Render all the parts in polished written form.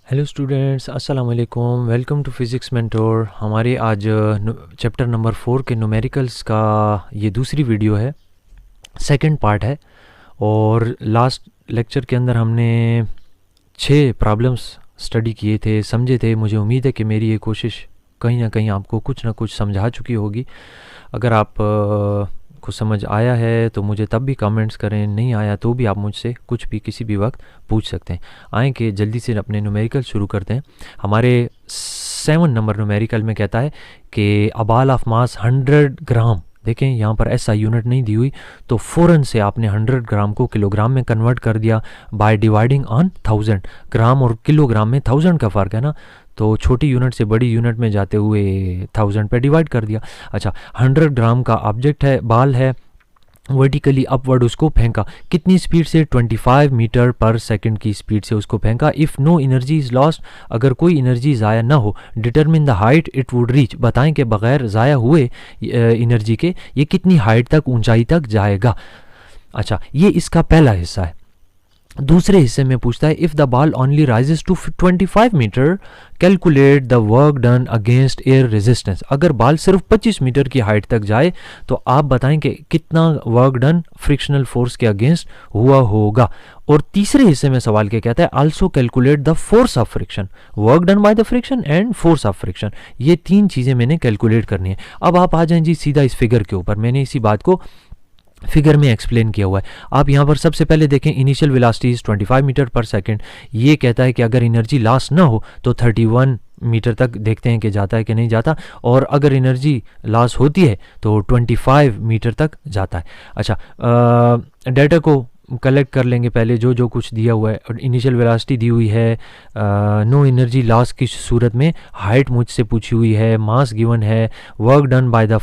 Hello students, अस्सलाम वालेकुम। Welcome to physics mentor. हमारे आज चैप्टर नंबर 4 के न्यूमेरिकल्स का ये दूसरी वीडियो है, सेकंड पार्ट है। और लास्ट लेक्चर के अंदर हमने 6 प्रॉब्लम्स स्टडी किए थे, समझे थे। मुझे उम्मीद है कि मेरी ये कोशिश कहीं ना कहीं आपको कुछ ना कुछ समझा चुकी होगी। अगर आप को समझ आया है तो मुझे तब भी कमेंट्स करें, नहीं आया तो भी आप मुझसे कुछ भी किसी भी वक्त पूछ सकते हैं। आए कि जल्दी से अपने न्यूमेरिकल शुरू करते हैं। हमारे 7 नंबर न्यूमेरिकल में कहता है कि अ बॉल ऑफ मास 100 ग्राम, देखें यहाँ पर ऐसा यूनिट नहीं दी हुई, तो फ़ौरन से आपने 100 ग्राम को किलोग्राम में कन्वर्ट कर दिया बाय डिवाइडिंग ऑन 1000। ग्राम और किलोग्राम में 1000 का फ़र्क है ना, तो छोटी यूनिट से बड़ी यूनिट में जाते हुए 1000 पे डिवाइड कर दिया। अच्छा, 100 ग्राम का ऑब्जेक्ट है, बाल है, वर्टिकली अपवर्ड उसको फेंका। कितनी स्पीड से? 25 मीटर पर सेकंड की स्पीड से उसको फेंका। If no energy is lost, अगर कोई एनर्जी ज़ाया ना हो, determine the height it would reach, बताएं कि बग़ैर ज़ाया हुए एनर्जी के ये कितनी हाइट तक, ऊंचाई तक जाएगा। अच्छा, ये इसका पहला हिस्सा है। दूसरे हिस्से में पूछता है if the ball only rises to 25 metre calculate the work done against air resistance. अगर बॉल सिर्फ 25 मीटर की हाइट तक जाए तो आप बताएं कि कितना वर्क डन फ्रिक्शनल फोर्स के अगेंस्ट हुआ होगा। और तीसरे हिस्से में सवाल क्या कहता है, also calculate the force of friction, work done by the friction and force of friction. ये 3 चीज़ें मैंने कैलकुलेट करनी है। अब आप आ जाएं जी सीधा इस फिगर के ऊपर। मैंने इसी बात को फिगर में एक्सप्लेन किया हुआ है। आप यहाँ पर सबसे पहले देखें, initial velocity is 25 metre per second. ये कहता है कि अगर एनर्जी लॉस ना हो तो 31 मीटर तक देखते हैं कि जाता है कि नहीं जाता, और अगर एनर्जी लॉस होती है तो 25 मीटर तक जाता है। अच्छा, डाटा को कलेक्ट कर लेंगे पहले, जो जो कुछ दिया हुआ है। इनिशियल वेलोसिटी दी हुई है, नो एनर्जी लॉस की सूरत में, हाइट मुझसे पूछी हुई है, मास गिवन है, work done by the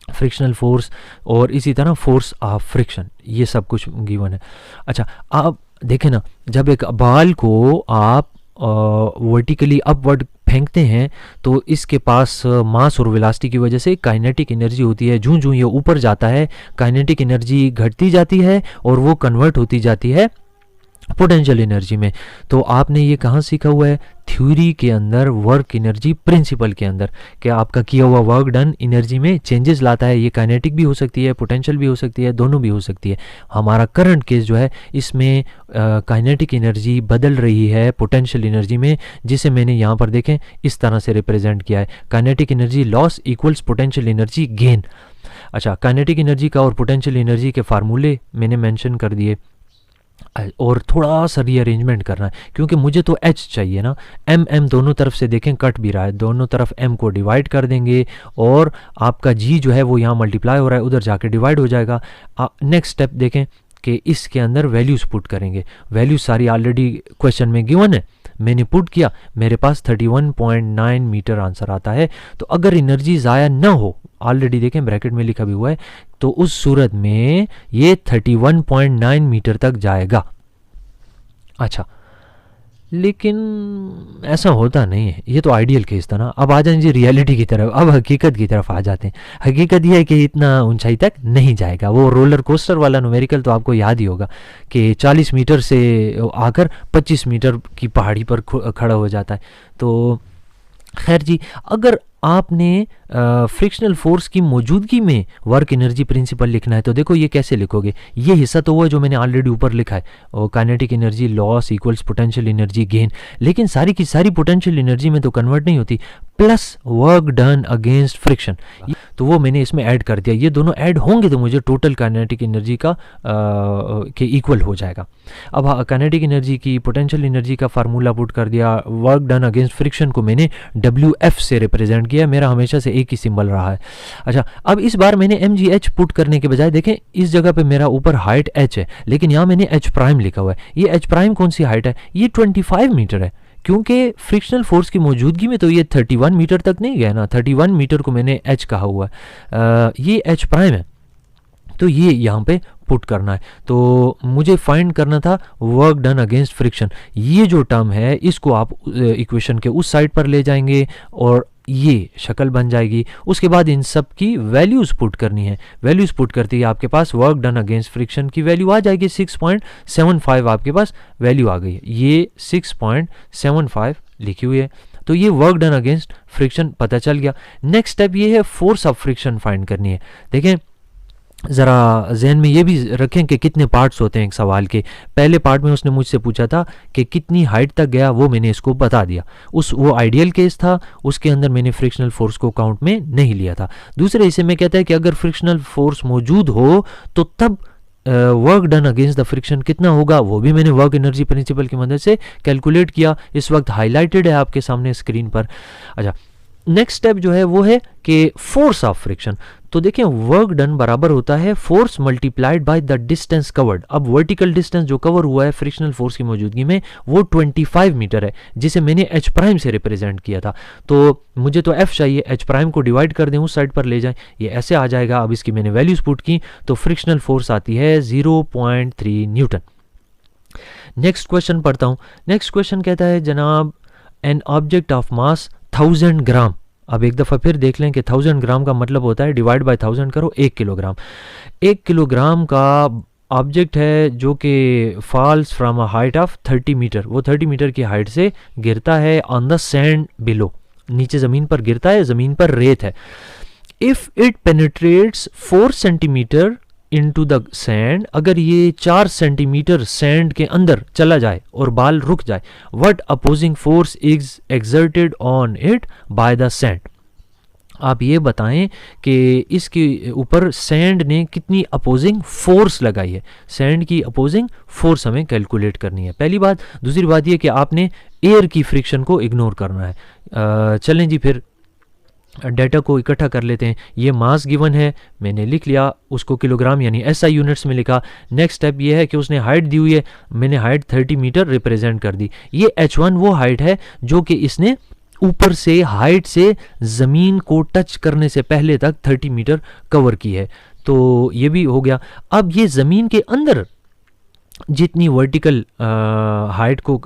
frictional force, और इसी तरह फोर्स ऑफ फ्रिक्शन, ये सब कुछ गिवन है। अच्छा, आप देखें ना, जब एक बाल को आप वर्टिकली अपवर्ड फेंकते हैं तो इसके पास मास और वेलोसिटी की वजह से काइनेटिक एनर्जी होती है। जूं जूं ये ऊपर जाता है काइनेटिक एनर्जी घटती जाती है और वो कन्वर्ट होती जाती है पोटेंशियल एनर्जी में। तो आपने ये कहाँ सीखा हुआ है? थ्योरी के अंदर, वर्क एनर्जी प्रिंसिपल के अंदर, कि आपका किया हुआ वर्क डन एनर्जी में चेंजेस लाता है। ये काइनेटिक भी हो सकती है, पोटेंशियल भी हो सकती है, दोनों भी हो सकती है। हमारा करंट केस जो है इसमें काइनेटिक एनर्जी बदल रही है पोटेंशियल एनर्जी में, जिसे मैंने यहाँ पर देखें इस तरह से रिप्रेजेंट किया है। Kinetic energy loss equals potential energy gain. अच्छा, काइनेटिक एनर्जी का और पोटेंशियल एनर्जी के फार्मूले मैंने मेंशन कर दिए, और थोड़ा सा रीअरेंजमेंट करना है क्योंकि मुझे तो एच चाहिए ना। एम दोनों तरफ से देखें कट भी रहा है, दोनों तरफ एम को डिवाइड कर देंगे और आपका जी जो है वो यहाँ मल्टीप्लाई हो रहा है, उधर जाके डिवाइड हो जाएगा। नेक्स्ट स्टेप देखें कि इसके अंदर वैल्यूज़ पुट करेंगे। वैल्यूज सारी ऑलरेडी क्वेश्चन में गिवन है, मैंने पुट किया, मेरे पास 31.9 मीटर आंसर आता है। तो अगर एनर्जी ज़ाया ना हो, ऑलरेडी देखें ब्रैकेट में लिखा भी हुआ है, तो उस सूरत में ये 31.9 मीटर तक जाएगा। अच्छा, लेकिन ऐसा होता नहीं है, ये तो आइडियल केस था ना। अब आ जाएं जी रियलिटी की तरफ, अब हकीकत की तरफ आ जाते हैं। हकीकत यह है कि इतना ऊंचाई तक नहीं जाएगा। वो रोलर कोस्टर वाला न्यूमेरिकल तो आपको याद ही होगा कि 40 मीटर से आकर 25 मीटर की पहाड़ी पर खड़ा हो जाता है। तो खैर जी, अगर आपने फ्रिक्शनल फोर्स की मौजूदगी में वर्क एनर्जी प्रिंसिपल लिखना है तो देखो ये कैसे लिखोगे। ये हिस्सा तो वो है जो मैंने ऑलरेडी ऊपर लिखा है, और kinetic energy loss equals potential energy gain, लेकिन सारी की सारी पोटेंशियल एनर्जी में तो कन्वर्ट नहीं होती, plus work done against friction, तो वो मैंने इसमें ऐड कर दिया। ये दोनों ऐड होंगे तो मुझे टोटल काइनेटिक एनर्जी का के इक्वल हो जाएगा। अब काइनेटिक एनर्जी की पोटेंशियल एनर्जी का फार्मूला पुट कर दिया, वर्क डन अगेंस्ट फ्रिक्शन को मैंने WF से रिप्रेजेंट किया, मेरा हमेशा से एक ही सिंबल रहा है। अच्छा, अब इस बार मैंने MGH पुट करने के बजाय देखें इस जगह पे मेरा ऊपर हाइट h है, लेकिन यहाँ मैंने H प्राइम लिखा हुआ है। ये H प्राइम कौन सी हाइट है? ये 25 मीटर है, क्योंकि फ्रिक्शनल फोर्स की मौजूदगी में तो ये 31 मीटर तक नहीं गया ना। 31 मीटर को मैंने H कहा हुआ है, ये H प्राइम है, तो ये यहाँ पे पुट करना है। तो मुझे फाइंड करना था वर्क डन अगेंस्ट फ्रिक्शन। ये जो टर्म है इसको आप इक्वेशन के उस साइड पर ले जाएंगे और ये शक्ल बन जाएगी। उसके बाद इन सब की वैल्यूज़ पुट करनी है। वैल्यूज़ पुट करते ही आपके पास वर्क डन अगेंस्ट फ्रिक्शन की वैल्यू आ जाएगी 6.75 आपके पास वैल्यू आ गई है। ये 6.75 लिखी हुई है। तो ये वर्क डन अगेंस्ट फ्रिक्शन पता चल गया। नेक्स्ट स्टेप ये है फोर्स ऑफ फ्रिक्शन फाइंड करनी है। देखें ज़रा जहन में ये भी रखें कि कितने पार्ट्स होते हैं एक सवाल के। पहले पार्ट में उसने मुझसे पूछा था कि कितनी हाइट तक गया, वो मैंने इसको बता दिया। वो आइडियल केस था, उसके अंदर मैंने फ्रिक्शनल फोर्स को काउंट में नहीं लिया था। दूसरे हिस्से में कहता है कि अगर फ्रिक्शनल फोर्स मौजूद हो तो तब work done against the friction कितना होगा, वो भी मैंने वर्क एनर्जी प्रिंसिपल की मदद से कैलकुलेट किया। इस वक्त हाईलाइटेड है आपके सामने स्क्रीन पर। अच्छा, नेक्स्ट स्टेप जो है वो है कि फोर्स ऑफ फ्रिक्शन। तो देखें वर्क डन बराबर होता है force multiplied by the distance covered. अब वर्टिकल डिस्टेंस जो कवर हुआ है फ्रिक्शनल फोर्स की मौजूदगी में वो 25 मीटर है, जिसे मैंने एच प्राइम से रिप्रेजेंट किया था। तो मुझे तो एफ चाहिए, एच प्राइम को डिवाइड कर दें, उस साइड पर ले जाएं, ये ऐसे आ जाएगा। अब इसकी मैंने वैल्यूज पुट की तो फ्रिक्शनल फोर्स आती है 0.3 न्यूटन। नेक्स्ट क्वेश्चन पढ़ता हूँ। नेक्स्ट क्वेश्चन कहता है जनाब एन ऑब्जेक्ट ऑफ मास 1000 ग्राम। अब एक दफ़ा फिर देख लें कि 1000 ग्राम का मतलब होता है डिवाइड बाय 1000 करो 1 किलोग्राम। 1 किलोग्राम का ऑब्जेक्ट है जो कि falls from a height of 30 metre. वो 30 मीटर की हाइट से गिरता है ऑन द सैंड बिलो, नीचे ज़मीन पर गिरता है, ज़मीन पर रेत है। If it penetrates 4 centimetre into the sand, अगर ये 4 सेंटीमीटर सैंड के अंदर चला जाए और बाल रुक जाए, what opposing force is exerted on it by the sand. आप ये बताएं कि इसके ऊपर सैंड ने कितनी अपोजिंग फोर्स लगाई है। सैंड की अपोजिंग फोर्स हमें कैलकुलेट करनी है, पहली बात। दूसरी बात ये कि आपने एयर की फ्रिक्शन को इग्नोर करना है। चलें जी फिर डेटा को इकट्ठा कर लेते हैं। ये मास गिवन है, मैंने लिख लिया, उसको किलोग्राम यानी एसआई यूनिट्स में लिखा। नेक्स्ट स्टेप ये है कि उसने हाइट दी हुई है, मैंने हाइट 30 मीटर रिप्रेजेंट कर दी। ये h1 वो हाइट है जो कि इसने ऊपर से हाइट से ज़मीन को टच करने से पहले तक 30 मीटर कवर की है। तो ये भी हो गया। अब ये ज़मीन के अंदर जितनी वर्टिकल हाइट को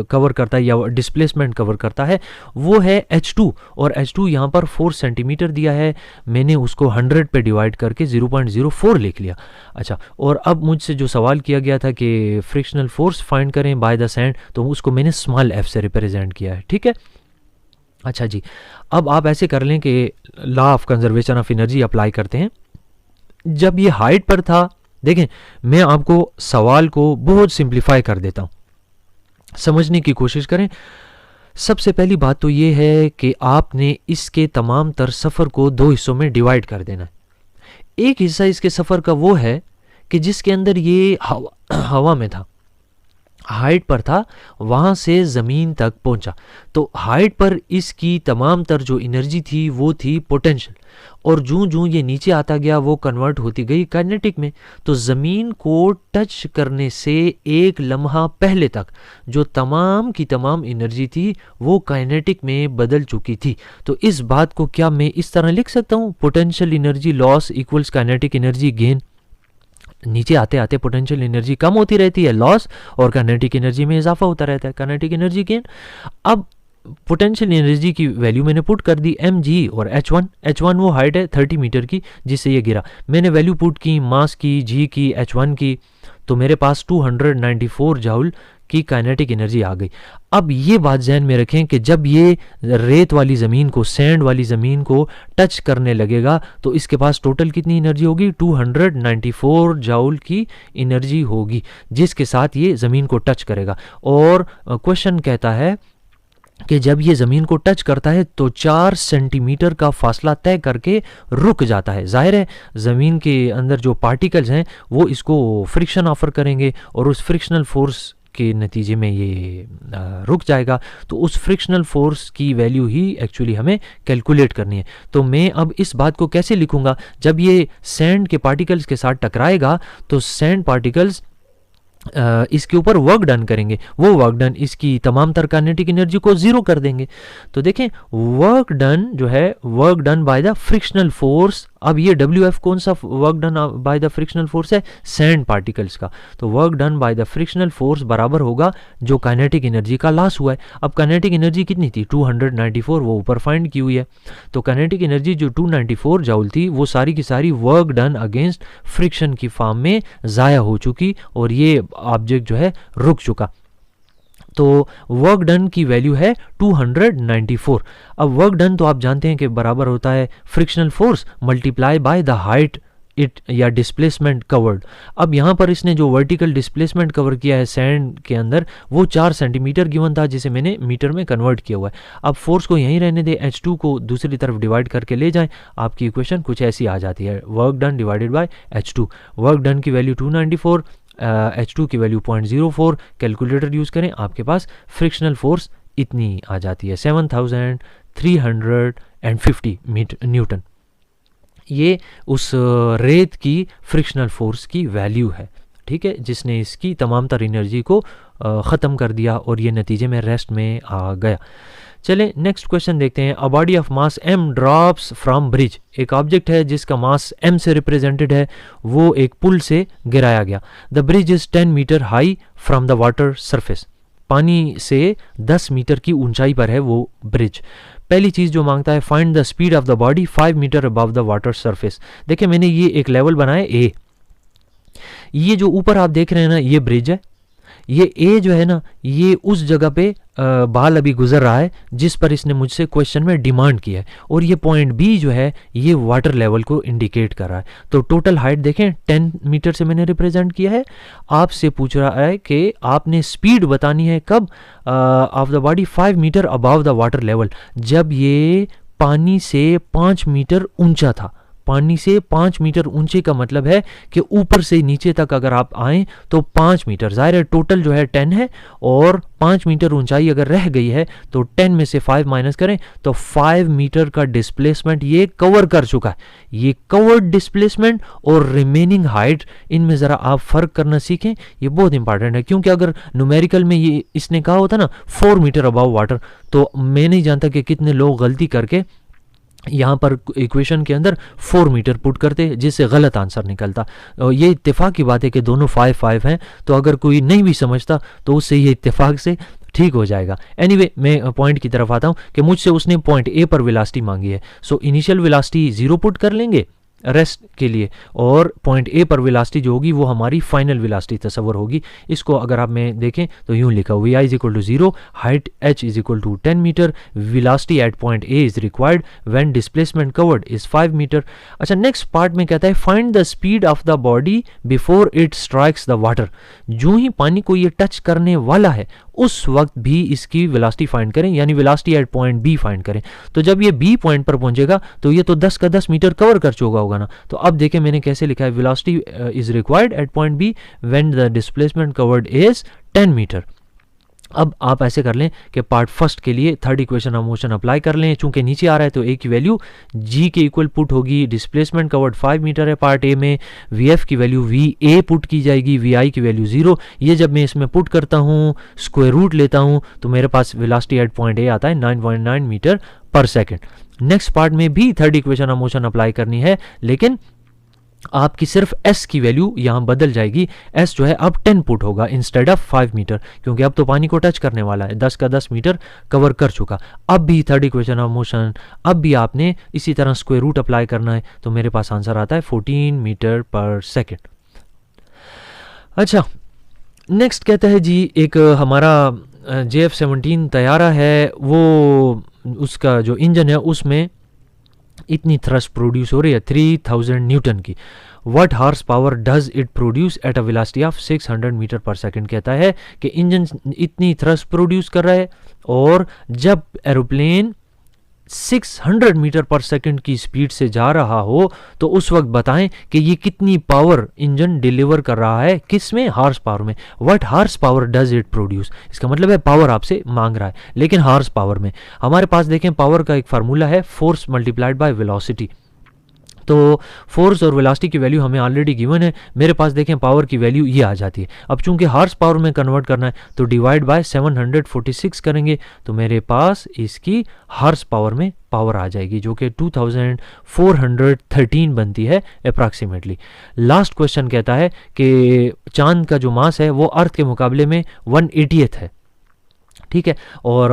कवर करता है या डिस्प्लेसमेंट कवर करता है वो है h2, और h2 यहाँ पर 4 सेंटीमीटर दिया है, मैंने उसको 100 पे डिवाइड करके 0.04 लिख लिया। अच्छा, और अब मुझसे जो सवाल किया गया था कि फ्रिक्शनल फोर्स फाइंड करें बाय द सैंड, तो उसको मैंने स्मॉल f से रिप्रेजेंट किया है। ठीक है, अच्छा जी, अब आप ऐसे कर लें कि law of conservation of energy apply करते हैं। जब ये हाइट पर था, देखें मैं आपको सवाल को बहुत सिंप्लीफाई कर देता हूं, समझने की कोशिश करें। सबसे पहली बात तो ये है कि आपने इसके तमाम तर सफ़र को 2 हिस्सों में डिवाइड कर देना है। एक हिस्सा इसके सफ़र का वो है कि जिसके अंदर ये हवा में था, हाइट पर था, वहाँ से ज़मीन तक पहुँचा। तो हाइट पर इसकी तमाम तर जो एनर्जी थी वो थी पोटेंशियल, और जूं जूं ये नीचे आता गया वो कन्वर्ट होती गई काइनेटिक में। तो ज़मीन को टच करने से एक लम्हा पहले तक जो तमाम की तमाम एनर्जी थी वो काइनेटिक में बदल चुकी थी। तो इस बात को क्या मैं इस तरह लिख सकता हूँ, potential energy loss equals kinetic energy gain. नीचे आते आते पोटेंशियल एनर्जी कम होती रहती है, लॉस, और काइनेटिक एनर्जी में इजाफा होता रहता है, काइनेटिक एनर्जी गेन। अब पोटेंशियल एनर्जी की वैल्यू मैंने पुट कर दी mg, और h1 वो हाइट है 30 मीटर की जिससे ये गिरा। मैंने वैल्यू पुट की मास की, g की, h1 की, तो मेरे पास 294 जूल की काइनेटिक एनर्जी आ गई। अब ये बात ध्यान में रखें कि जब ये रेत वाली ज़मीन को, सैंड वाली ज़मीन को टच करने लगेगा तो इसके पास टोटल कितनी एनर्जी होगी, 294 जूल की एनर्जी होगी जिसके साथ ये ज़मीन को टच करेगा। और क्वेश्चन कहता है कि जब ये ज़मीन को टच करता है तो 4 सेंटीमीटर का फासला तय करके रुक जाता है। जाहिर है ज़मीन के अंदर जो पार्टिकल्स हैं वो इसको फ्रिक्शन ऑफर करेंगे और उस फ्रिक्शनल फोर्स के नतीजे में ये रुक जाएगा। तो उस फ्रिक्शनल फोर्स की वैल्यू ही एक्चुअली हमें कैलकुलेट करनी है। तो मैं अब इस बात को कैसे लिखूँगा, जब ये सैंड के पार्टिकल्स के साथ टकराएगा तो सैंड पार्टिकल्स इसके ऊपर वर्क डन करेंगे, वो वर्क डन इसकी तमाम तर काइनेटिक एनर्जी को ज़ीरो कर देंगे। तो देखें वर्क डन जो है, work done by the frictional force अब ये WF कौन सा work done by the frictional force है, सैंड पार्टिकल्स का। तो work done by the frictional force बराबर होगा जो काइनेटिक एनर्जी का लॉस हुआ है। अब काइनेटिक एनर्जी कितनी थी, 294, वो ऊपर फाइंड की हुई है। तो काइनेटिक एनर्जी जो 294 जूल थी वो सारी की सारी वर्क डन अगेंस्ट फ्रिक्शन की फॉर्म में ज़ाया हो चुकी और ये ऑब्जेक्ट जो है रुक चुका। तो वर्क डन की वैल्यू है 294। अब वर्क डन तो आप जानते हैं कि बराबर होता है frictional force multiply by the height it या डिस्प्लेसमेंट कवर्ड। अब यहाँ पर इसने जो वर्टिकल डिस्प्लेसमेंट कवर किया है सैंड के अंदर वो 4 सेंटीमीटर गिवन था, जिसे मैंने मीटर में कन्वर्ट किया हुआ है। अब फोर्स को यहीं रहने दे, H2 को दूसरी तरफ डिवाइड करके ले जाएं, आपकी इक्वेशन कुछ ऐसी आ जाती है, work done divided by H2। Work done की वैल्यू 294, H2 की वैल्यू 0.04, कैलकुलेटर यूज़ करें, आपके पास फ्रिक्शनल फोर्स इतनी आ जाती है 7350 न्यूटन। ये उस रेत की फ्रिक्शनल फोर्स की वैल्यू है, ठीक है, जिसने इसकी तमाम तर एनर्जी को ख़त्म कर दिया और ये नतीजे में रेस्ट में आ गया। चलें नेक्स्ट क्वेश्चन देखते हैं। A body of mass m drops from bridge, एक ऑब्जेक्ट है जिसका मास m से रिप्रेजेंटेड है, वो एक पुल से गिराया गया। The bridge is 10 metre high from the water surface, पानी से 10 मीटर की ऊंचाई पर है वो ब्रिज। पहली चीज़ जो मांगता है find the speed of the body 5 metre above the water surface. देखिए मैंने ये एक लेवल बनाया A, ये जो ऊपर आप देख रहे हैं ना ये ब्रिज है, ये A जो है ना ये उस जगह पे बाल अभी गुजर रहा है जिस पर इसने मुझसे क्वेश्चन में डिमांड किया है, और ये पॉइंट B जो है ये वाटर लेवल को इंडिकेट कर रहा है। तो टोटल हाइट देखें 10 मीटर से मैंने रिप्रेजेंट किया है। आपसे पूछ रहा है कि आपने स्पीड बतानी है कब, of the body 5 metre above the water level, जब ये पानी से 5 मीटर ऊंचा था। पानी से 5 मीटर ऊंचे का मतलब है कि ऊपर से नीचे तक अगर आप आएँ तो 5 मीटर, जाहिर है टोटल जो है 10 है और 5 मीटर ऊंचाई अगर रह गई है तो 10 में से 5 माइनस करें तो 5 मीटर का डिस्प्लेसमेंट ये कवर कर चुका है। ये कवर्ड डिस्प्लेसमेंट और रिमेनिंग हाइट, इनमें ज़रा आप फ़र्क करना सीखें, ये बहुत इंपॉर्टेंट है, क्योंकि अगर न्यूमेरिकल में ये इसने कहा होता ना 4 मीटर अबव वाटर, तो मैं नहीं जानता कि कितने लोग गलती करके यहाँ पर इक्वेशन के अंदर 4 मीटर पुट करते जिससे गलत आंसर निकलता। ये इत्तेफाक की बात है कि दोनों 5-5 हैं, तो अगर कोई नहीं भी समझता तो उससे ये इत्तेफाक से ठीक हो जाएगा। एनीवे मैं पॉइंट की तरफ आता हूँ कि मुझसे उसने पॉइंट A पर वेलोसिटी मांगी है, सो इनिशियल वेलोसिटी 0 पुट कर लेंगे रेस्ट के लिए, और पॉइंट A पर वेलोसिटी जो होगी वो हमारी फाइनल वेलोसिटी तस्वर होगी। इसको अगर आप में देखें तो यूं लिखा हुआ है i = 0, height h = 10 metre, velocity at point A is required when displacement covered is 5 metre. अच्छा नेक्स्ट पार्ट में कहता है find the speed of the body before it strikes the water. जो ही पानी को ये टच करने वाला है उस वक्त भी इसकी वेलोसिटी फाइंड करें, यानी velocity at point B find करें। तो जब ये B पॉइंट पर पहुंचेगा तो ये तो 10 का 10 मीटर कवर कर चुका होगा ना। तो अब देखें मैंने कैसे लिखा है, velocity is required at point B when the displacement covered is 10 metre. अब आप ऐसे कर लें कि पार्ट फर्स्ट के लिए third equation of motion apply कर लें, चूंकि नीचे आ रहा है तो A की वैल्यू G के इक्वल पुट होगी, डिस्प्लेसमेंट कवर्ड 5 मीटर है पार्ट A में, VF की वैल्यू VA पुट की जाएगी, VI की वैल्यू 0। ये जब मैं इसमें पुट करता हूँ स्क्वायर रूट लेता हूँ तो मेरे पास वेलोसिटी एट पॉइंट A आता है 9.9 मीटर पर सेकेंड। नेक्स्ट पार्ट में भी third equation of motion apply करनी है, लेकिन आपकी सिर्फ S की वैल्यू यहाँ बदल जाएगी। S जो है अब 10 पुट होगा इंस्टेड ऑफ 5 मीटर, क्योंकि अब तो पानी को टच करने वाला है, 10 का 10 मीटर कवर कर चुका। अब भी थर्ड इक्वेशन ऑफ मोशन, अब भी आपने इसी तरह स्क्वायर रूट अप्लाई करना है, तो मेरे पास आंसर आता है 14 मीटर पर सेकेंड। अच्छा नेक्स्ट कहता है जी एक हमारा JF-17 तैयारा है, वो उसका जो इंजन है उसमें इतनी थ्रस्ट प्रोड्यूस हो रही है 3000 न्यूटन की। What horse power does it produce at a velocity of 600 metre per second. कहता है कि इंजन इतनी थ्रस्ट प्रोड्यूस कर रहा है और जब एरोप्लेन 600 मीटर पर सेकंड की स्पीड से जा रहा हो तो उस वक्त बताएं कि ये कितनी पावर इंजन डिलीवर कर रहा है, किस में, हॉर्स पावर में। What horse power does it produce, इसका मतलब है पावर आपसे मांग रहा है, लेकिन हॉर्स पावर में। हमारे पास देखें पावर का एक फार्मूला है फोर्स मल्टीप्लाइड बाय वेलोसिटी। तो फोर्स और वेलोसिटी की वैल्यू हमें ऑलरेडी गिवन है। मेरे पास देखें पावर की वैल्यू ये आ जाती है। अब चूंकि हार्स पावर में कन्वर्ट करना है तो डिवाइड बाय 746 करेंगे तो मेरे पास इसकी हार्स पावर में पावर आ जाएगी जो कि 2413 बनती है अप्रॉक्सीमेटली। लास्ट क्वेश्चन कहता है कि चांद का जो मास है वो अर्थ के मुकाबले में 180th है, ठीक है, और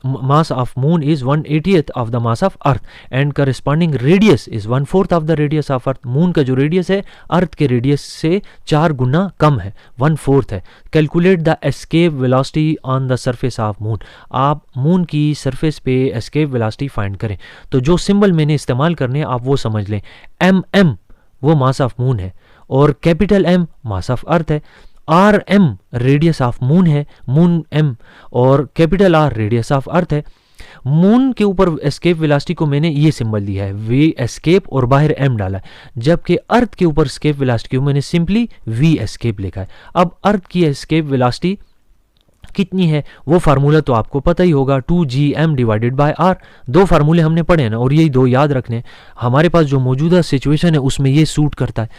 मास of moon is 180th of the mass of earth and corresponding radius is 1/4 of the radius of earth. Moon का जो रेडियस है अर्थ के रेडियस से 4 गुना कम है, 1/4 है। Calculate the escape velocity on the surface of moon. आप मून की surface पे एस्केप वेलोसिटी फाइंड करें। तो जो सिंबल मैंने इस्तेमाल करने आप वो समझ लें। एम वो मास ऑफ मून है और capital M mass of earth है, R M radius of moon है, मून एम, और capital R radius of earth है। मून के ऊपर एस्केप वेलोसिटी को मैंने ये सिंबल दिया है वी एस्केप और बाहर एम डाला है, जबकि अर्थ के ऊपर एस्केप वेलोसिटी को मैंने सिंपली वी एस्केप लिखा है। अब अर्थ की एस्केप वेलोसिटी कितनी है वो फार्मूला तो आपको पता ही होगा, 2gm डिवाइडेड बाय r। दो फार्मूले हमने पढ़े हैं ना और यही दो याद रखने। हमारे पास जो मौजूदा सिचुएशन है उसमें ये सूट करता है।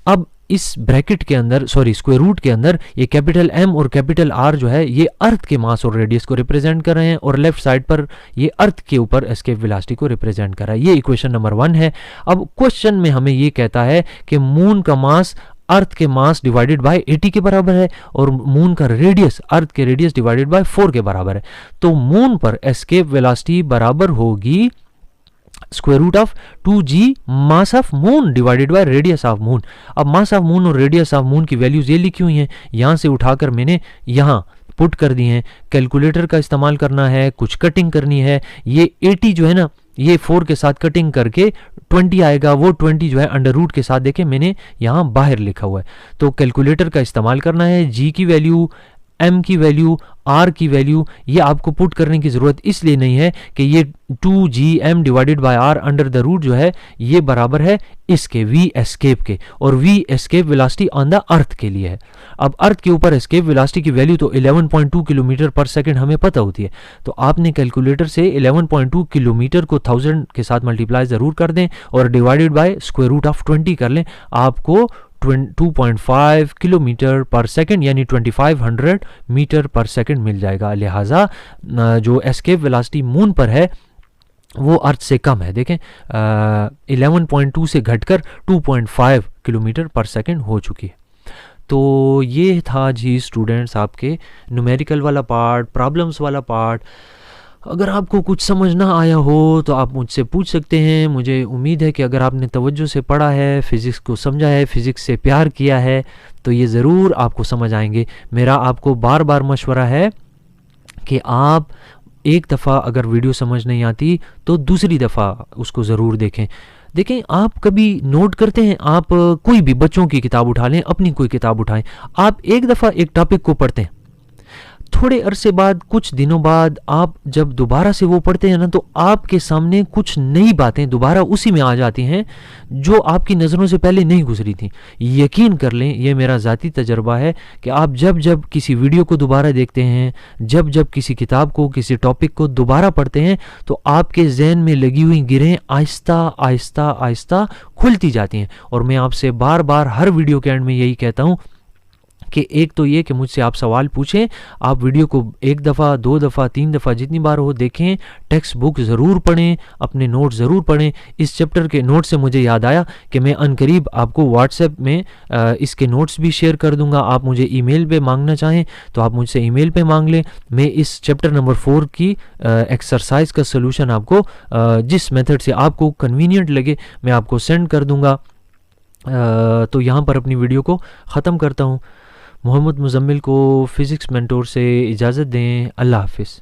अब इस ब्रैकेट के अंदर स्क्वायर रूट के अंदर ये कैपिटल एम और कैपिटल आर जो है ये अर्थ के मास और रेडियस को रिप्रेजेंट कर रहे हैं और लेफ्ट साइड पर ये अर्थ के ऊपर एस्केप वेलोसिटी को रिप्रेजेंट कर रहा है। ये इक्वेशन नंबर 1 है। अब क्वेश्चन में हमें ये कहता है कि मून का मास अर्थ के मास डिवाइडेड बाय 80 के बराबर है और मून का रेडियस अर्थ के रेडियस डिवाइडेड बाय 4 के बराबर है। तो मून पर एस्केप वेलोसिटी बराबर होगी square root of 2g mass of moon divided by radius of moon. अब मास ऑफ मून और रेडियस ऑफ मून की वैल्यूज ये लिखी हुई हैं, यहां से उठाकर मैंने यहां पुट कर दी हैं। कैलकुलेटर का इस्तेमाल करना है, कुछ कटिंग करनी है। ये 80 जो है ना ये 4 के साथ कटिंग करके 20 आएगा, वो 20 जो है अंडर रूट के साथ देखें मैंने यहाँ बाहर लिखा हुआ है। तो कैलकुलेटर का इस्तेमाल करना है। g की वैल्यू, m की वैल्यू, r की वैल्यू ये आपको पुट करने की ज़रूरत इसलिए नहीं है कि ये 2gm divided by r under the root जो है ये बराबर है इसके v एस्केप के, और v escape velocity on the earth के लिए है। अब अर्थ के ऊपर एस्केप वेलोसिटी की वैल्यू तो 11.2 किलोमीटर पर सेकंड हमें पता होती है। तो आपने कैलकुलेटर से 11.2 किलोमीटर को 1000 के साथ मल्टीप्लाई ज़रूर कर दें और divided by square root of 20 कर लें। आपको 2.5 किलोमीटर पर सेकंड यानी 2500 मीटर पर सेकंड मिल जाएगा। लिहाजा जो एस्केप वेलोसिटी मून पर है वो अर्थ से कम है। देखें 11.2 से घटकर 2.5 किलोमीटर पर सेकंड हो चुकी है। तो ये था जी स्टूडेंट्स आपके न्यूमेरिकल वाला पार्ट, प्रॉब्लम्स वाला पार्ट। अगर आपको कुछ समझ ना आया हो तो आप मुझसे पूछ सकते हैं। मुझे उम्मीद है कि अगर आपने तवज्जो से पढ़ा है, फ़िज़िक्स को समझा है, फ़िज़िक्स से प्यार किया है तो ये ज़रूर आपको समझ आएंगे। मेरा आपको बार बार मशवरा है कि आप एक दफ़ा अगर वीडियो समझ नहीं आती तो दूसरी दफ़ा उसको ज़रूर देखें। आप कभी नोट करते हैं, आप कोई भी बच्चों की किताब उठा लें, अपनी कोई किताब उठाएं, आप एक दफ़ा एक टॉपिक को पढ़ते हैं, थोड़े अरसे बाद, कुछ दिनों बाद आप जब दोबारा से वो पढ़ते हैं ना तो आपके सामने कुछ नई बातें दोबारा उसी में आ जाती हैं जो आपकी नज़रों से पहले नहीं गुजरी थी। यकीन कर लें, ये मेरा ज़ाती तजर्बा है कि आप जब जब किसी वीडियो को दोबारा देखते हैं, जब जब किसी किताब को, किसी टॉपिक को दोबारा पढ़ते हैं तो आपके जहन में लगी हुई गिरें आहिस्ता आहिस्ता आहिस्ता खुलती जाती हैं। और मैं आपसे बार बार हर वीडियो के एंड में यही कहता हूँ कि एक तो ये कि मुझसे आप सवाल पूछें, आप वीडियो को एक दफ़ा, 2 दफ़ा, 3 दफ़ा जितनी बार हो देखें, टेक्स्ट बुक ज़रूर पढ़ें, अपने नोट ज़रूर पढ़ें। इस चैप्टर के नोट से मुझे याद आया कि मैं अनकरीब आपको व्हाट्सएप में इसके नोट्स भी शेयर कर दूंगा। आप मुझे ईमेल पे मांगना चाहें तो आप मुझसे ईमेल पे मांग लें। मैं इस चैप्टर नंबर 4 की एक्सरसाइज का सलूशन आपको जिस मेथड से आपको कन्वीनियंट लगे मैं आपको सेंड कर दूँगा। तो यहाँ पर अपनी वीडियो को ख़त्म करता हूँ। मोहम्मद मुज़म्मिल को फ़िज़िक्स मेंटोर से इजाज़त दें। अल्लाह हाफ़िज़।